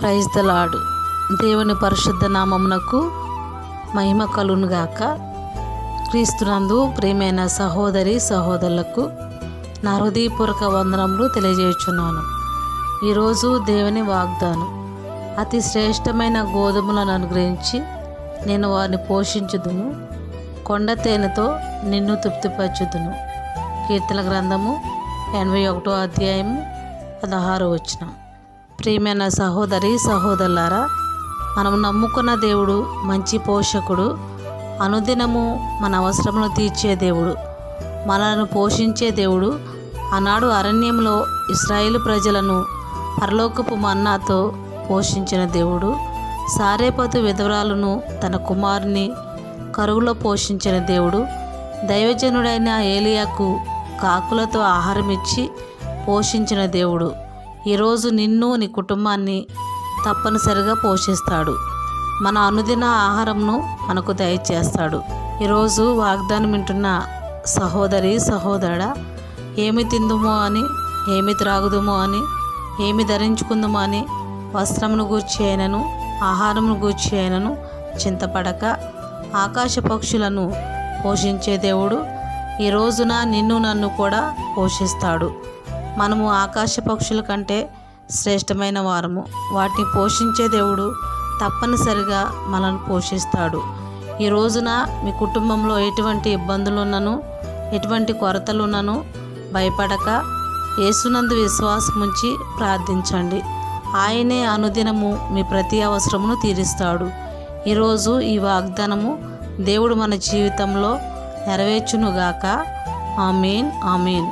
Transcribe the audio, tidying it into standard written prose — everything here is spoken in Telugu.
Praise the lord. దేవుని పరిశుద్ధ నామమునకు మహిమ కలుగునుగాక. క్రీస్తునందు ప్రియమైన సహోదరి సహోదరులకు నా హృదయపూర్వక వందనములు తెలియజేయుచున్నాను. ఈరోజు దేవుని వాగ్దానం, అతి శ్రేష్టమైన గోధుమలను అనుగ్రహించి నేను వారిని పోషించుదును, కొండ తేనెతో నిన్ను తృప్తిపరచుదును. కీర్తన గ్రంథము 81వ అధ్యాయము 16వ వచనం. ప్రియమైన సహోదరి సహోదరులారా, మనం నమ్ముకున్న దేవుడు మంచి పోషకుడు, అనుదినము మన అవసరములను తీర్చే దేవుడు, మనలను పోషించే దేవుడు. ఆనాడు అరణ్యంలో ఇశ్రాయేలు ప్రజలను పరలోకపు మన్నాతో పోషించిన దేవుడు, సారేపతు విధవరాలను తన కుమారుని కరువులో పోషించిన దేవుడు, దైవజనుడైన ఏలియాకు కాకులతో ఆహారం ఇచ్చి పోషించిన దేవుడు ఈరోజు నిన్ను నీ కుటుంబాన్ని తప్పనిసరిగా పోషిస్తాడు. మన అనుదిన ఆహారంను మనకు దయచేస్తాడు. ఈరోజు వాగ్దానం వింటున్న సహోదరి సహోదరుడా, ఏమి తిందుమో అని, ఏమి త్రాగుదుమో అని, ఏమి ధరించుకుందుమో అని వస్త్రమును గూర్చి అయినను ఆహారమును గూర్చి అయినను చింతపడక ఆకాశ పక్షులను పోషించే దేవుడు ఈ రోజున నిన్ను నన్ను కూడా పోషిస్తాడు. మనము ఆకాశ పక్షుల కంటే శ్రేష్టమైన వారము. వాటిని పోషించే దేవుడు తప్పనిసరిగా మనల్ని పోషిస్తాడు. ఈ రోజున మీ కుటుంబంలో ఎటువంటి ఇబ్బందులు ఉన్నను, ఎటువంటి కొరతలు ఉన్నను భయపడక యేసునందు విశ్వాసం ఉంచి ప్రార్థించండి. ఆయనే అనుదినము మీ ప్రతి అవసరమును తీరుస్తాడు. ఈరోజు ఈ వాగ్దానము దేవుడు మన జీవితంలో నెరవేర్చునుగాక. ఆమేన్, ఆమేన్.